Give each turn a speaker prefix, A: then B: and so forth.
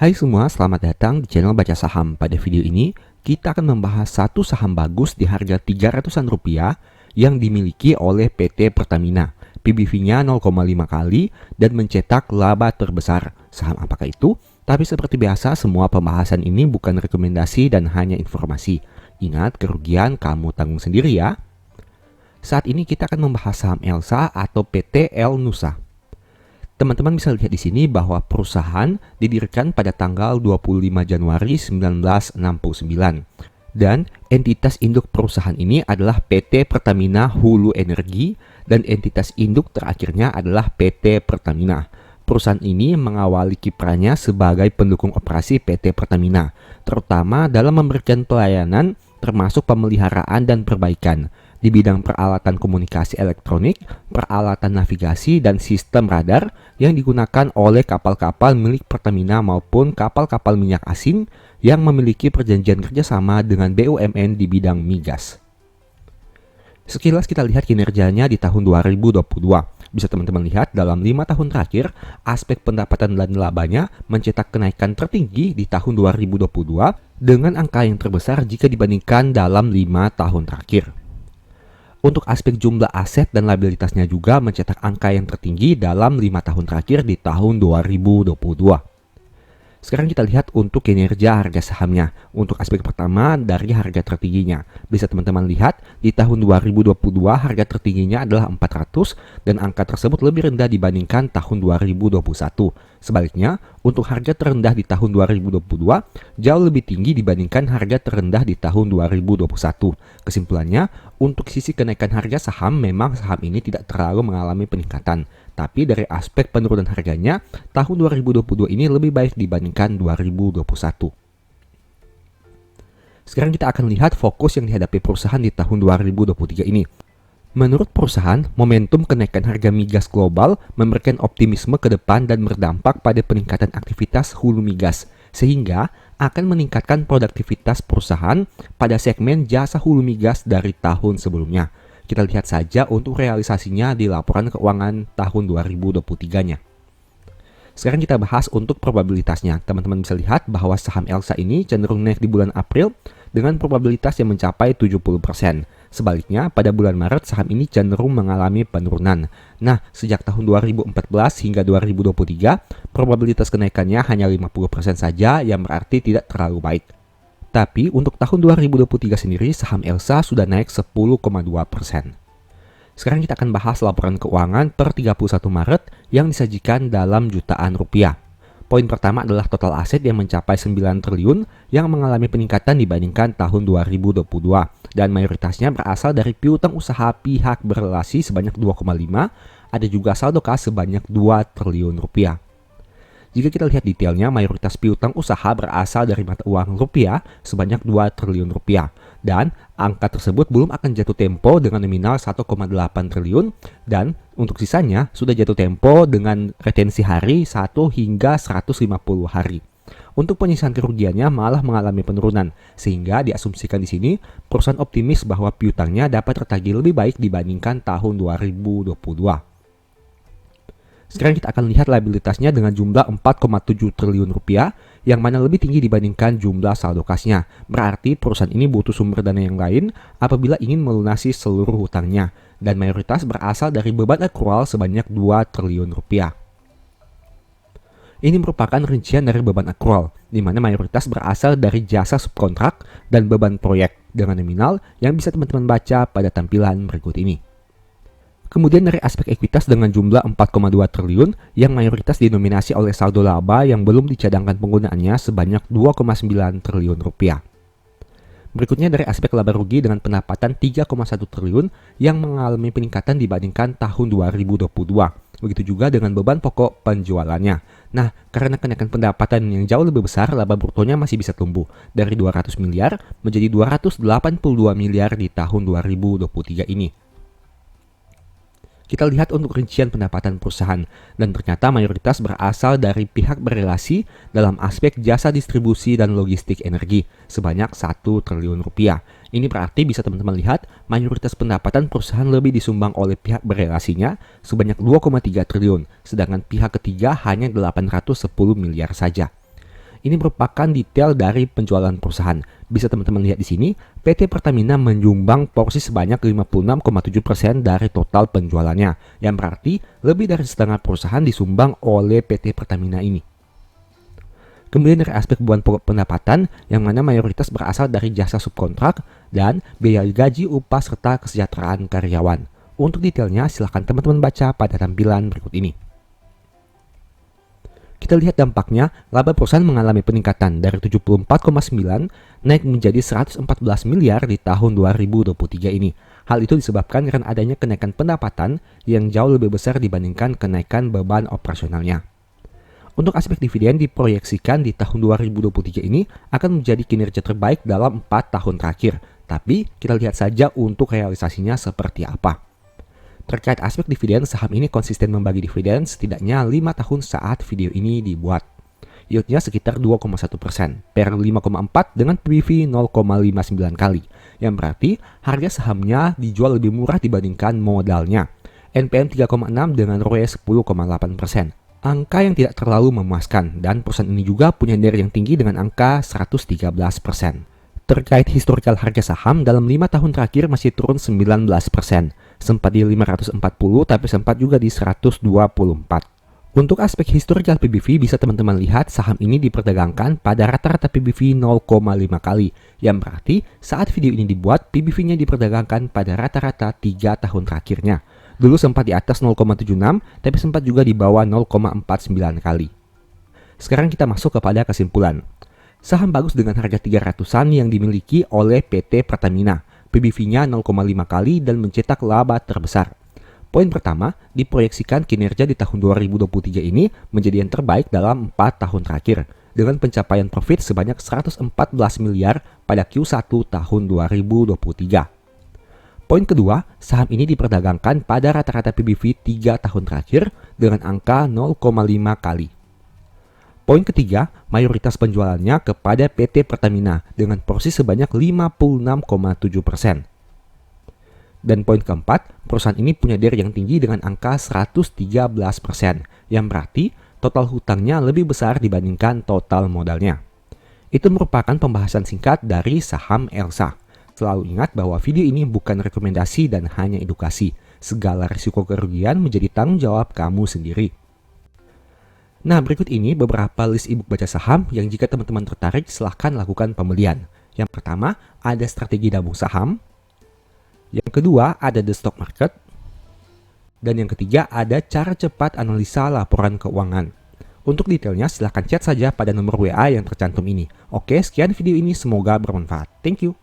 A: Hai semua, selamat datang di channel Baca Saham. Pada video ini, kita akan membahas satu saham bagus di harga 300-an rupiah yang dimiliki oleh PT Pertamina. PBV-nya 0,5 kali dan mencetak laba terbesar. Saham apakah itu? Tapi seperti biasa, semua pembahasan ini bukan rekomendasi dan hanya informasi. Ingat, kerugian kamu tanggung sendiri ya. Saat ini kita akan membahas saham Elsa atau PT El Nusa. Teman-teman bisa lihat di sini bahwa perusahaan didirikan pada tanggal 25 Januari 1969 dan entitas induk perusahaan ini adalah PT Pertamina Hulu Energi dan entitas induk terakhirnya adalah PT Pertamina. Perusahaan ini mengawali kiprahnya sebagai pendukung operasi PT Pertamina, terutama dalam memberikan pelayanan termasuk pemeliharaan dan perbaikan di bidang peralatan komunikasi elektronik, peralatan navigasi, dan sistem radar yang digunakan oleh kapal-kapal milik Pertamina maupun kapal-kapal minyak asing yang memiliki perjanjian kerjasama dengan BUMN di bidang migas. Sekilas kita lihat kinerjanya di tahun 2022. Bisa teman-teman lihat dalam 5 tahun terakhir, aspek pendapatan dan labanya mencetak kenaikan tertinggi di tahun 2022 dengan angka yang terbesar jika dibandingkan dalam 5 tahun terakhir. Untuk aspek jumlah aset dan liabilitasnya juga mencetak angka yang tertinggi dalam 5 tahun terakhir di tahun 2022. Sekarang kita lihat untuk kinerja harga sahamnya. Untuk aspek pertama dari harga tertingginya. Bisa teman-teman lihat di tahun 2022 harga tertingginya adalah 400 dan angka tersebut lebih rendah dibandingkan tahun 2021. Sebaliknya, untuk harga terendah di tahun 2022 jauh lebih tinggi dibandingkan harga terendah di tahun 2021. Kesimpulannya, untuk sisi kenaikan harga saham memang saham ini tidak terlalu mengalami peningkatan. Tapi dari aspek penurunan harganya, tahun 2022 ini lebih baik dibandingkan 2021. Sekarang kita akan lihat fokus yang dihadapi perusahaan di tahun 2023 ini. Menurut perusahaan, momentum kenaikan harga migas global memberikan optimisme ke depan dan berdampak pada peningkatan aktivitas hulu migas, sehingga akan meningkatkan produktivitas perusahaan pada segmen jasa hulu migas dari tahun sebelumnya. Kita lihat saja untuk realisasinya di laporan keuangan tahun 2023-nya. Sekarang kita bahas untuk probabilitasnya. Teman-teman bisa lihat bahwa saham Elsa ini cenderung naik di bulan April dengan probabilitas yang mencapai 70%. Sebaliknya, pada bulan Maret saham ini cenderung mengalami penurunan. Nah, sejak tahun 2014 hingga 2023, probabilitas kenaikannya hanya 50% saja yang berarti tidak terlalu baik. Tapi untuk tahun 2023 sendiri saham Elsa sudah naik 10,2%. Sekarang kita akan bahas laporan keuangan per 31 Maret yang disajikan dalam jutaan rupiah. Poin pertama adalah total aset yang mencapai 9 triliun yang mengalami peningkatan dibandingkan tahun 2022 dan mayoritasnya berasal dari piutang usaha pihak berrelasi sebanyak 2,5, ada juga saldo kas sebanyak 2 triliun rupiah. Jika kita lihat detailnya, mayoritas piutang usaha berasal dari mata uang rupiah sebanyak 2 triliun rupiah. Dan angka tersebut belum akan jatuh tempo dengan nominal 1,8 triliun dan untuk sisanya sudah jatuh tempo dengan retensi hari 1 hingga 150 hari. Untuk penyisahan kerugiannya malah mengalami penurunan, sehingga diasumsikan di sini perusahaan optimis bahwa piutangnya dapat tertagih lebih baik dibandingkan tahun 2022. Sekarang kita akan lihat liabilitasnya dengan jumlah 4,7 triliun rupiah yang mana lebih tinggi dibandingkan jumlah saldo kasnya. Berarti perusahaan ini butuh sumber dana yang lain apabila ingin melunasi seluruh hutangnya dan mayoritas berasal dari beban akrual sebanyak 2 triliun rupiah. Ini merupakan rincian dari beban akrual, di mana mayoritas berasal dari jasa subkontrak dan beban proyek dengan nominal yang bisa teman-teman baca pada tampilan berikut ini. Kemudian dari aspek ekuitas dengan jumlah 4,2 triliun yang mayoritas dinominasi oleh saldo laba yang belum dicadangkan penggunaannya sebanyak 2,9 triliun rupiah. Berikutnya dari aspek laba rugi dengan pendapatan 3,1 triliun yang mengalami peningkatan dibandingkan tahun 2022. Begitu juga dengan beban pokok penjualannya. Nah, karena kenaikan pendapatan yang jauh lebih besar, laba brutonya masih bisa tumbuh dari 200 miliar menjadi 282 miliar di tahun 2023 ini. Kita lihat untuk rincian pendapatan perusahaan, dan ternyata mayoritas berasal dari pihak berrelasi dalam aspek jasa distribusi dan logistik energi, sebanyak 1 triliun rupiah. Ini berarti bisa teman-teman lihat, mayoritas pendapatan perusahaan lebih disumbang oleh pihak berrelasinya, sebanyak 2,3 triliun, sedangkan pihak ketiga hanya 810 miliar saja. Ini merupakan detail dari penjualan perusahaan. Bisa teman-teman lihat di sini, PT Pertamina menyumbang porsi sebanyak 56,7% dari total penjualannya, yang berarti lebih dari setengah perusahaan disumbang oleh PT Pertamina ini. Kemudian dari aspek beban pokok pendapatan, yang mana mayoritas berasal dari jasa subkontrak dan biaya gaji, upah, serta kesejahteraan karyawan. Untuk detailnya, silahkan teman-teman baca pada tampilan berikut ini. Kita lihat dampaknya, laba perusahaan mengalami peningkatan dari 74,9 naik menjadi 114 miliar di tahun 2023 ini. Hal itu disebabkan karena adanya kenaikan pendapatan yang jauh lebih besar dibandingkan kenaikan beban operasionalnya. Untuk aspek dividen diproyeksikan di tahun 2023 ini akan menjadi kinerja terbaik dalam 4 tahun terakhir. Tapi kita lihat saja untuk realisasinya seperti apa. Terkait aspek dividen, saham ini konsisten membagi dividen setidaknya 5 tahun saat video ini dibuat. Yieldnya sekitar 2,1% per 5,4 dengan PBV 0,59 kali. Yang berarti harga sahamnya dijual lebih murah dibandingkan modalnya. NPM 3,6 dengan ROE 10,8%. Angka yang tidak terlalu memuaskan dan perusahaan ini juga punya NDR yang tinggi dengan angka 113%. Terkait historikal harga saham dalam 5 tahun terakhir masih turun 19%. Sempat di 540 tapi sempat juga di 124. Untuk aspek historikal PBV bisa teman-teman lihat saham ini diperdagangkan pada rata-rata PBV 0,5 kali. Yang berarti saat video ini dibuat PBV-nya diperdagangkan pada rata-rata 3 tahun terakhirnya. Dulu sempat di atas 0,76 tapi sempat juga di bawah 0,49 kali. Sekarang kita masuk kepada kesimpulan. Saham bagus dengan harga 300-an yang dimiliki oleh PT Pertamina. PBV-nya 0,5 kali dan mencetak laba terbesar. Poin pertama, diproyeksikan kinerja di tahun 2023 ini menjadi yang terbaik dalam 4 tahun terakhir, dengan pencapaian profit sebanyak 114 miliar pada Q1 tahun 2023. Poin kedua, saham ini diperdagangkan pada rata-rata PBV 3 tahun terakhir dengan angka 0,5 kali. Poin ketiga, mayoritas penjualannya kepada PT Pertamina dengan porsi sebanyak 56,7%. Dan poin keempat, perusahaan ini punya DER yang tinggi dengan angka 113%, yang berarti total hutangnya lebih besar dibandingkan total modalnya. Itu merupakan pembahasan singkat dari saham Elsa. Selalu ingat bahwa video ini bukan rekomendasi dan hanya edukasi. Segala risiko kerugian menjadi tanggung jawab kamu sendiri. Nah, berikut ini beberapa list ebook baca saham yang jika teman-teman tertarik silahkan lakukan pembelian. Yang pertama, ada strategi nabung saham. Yang kedua, ada the stock market. Dan yang ketiga, ada cara cepat analisa laporan keuangan. Untuk detailnya silahkan chat saja pada nomor WA yang tercantum ini. Oke, sekian video ini, semoga bermanfaat. Thank you.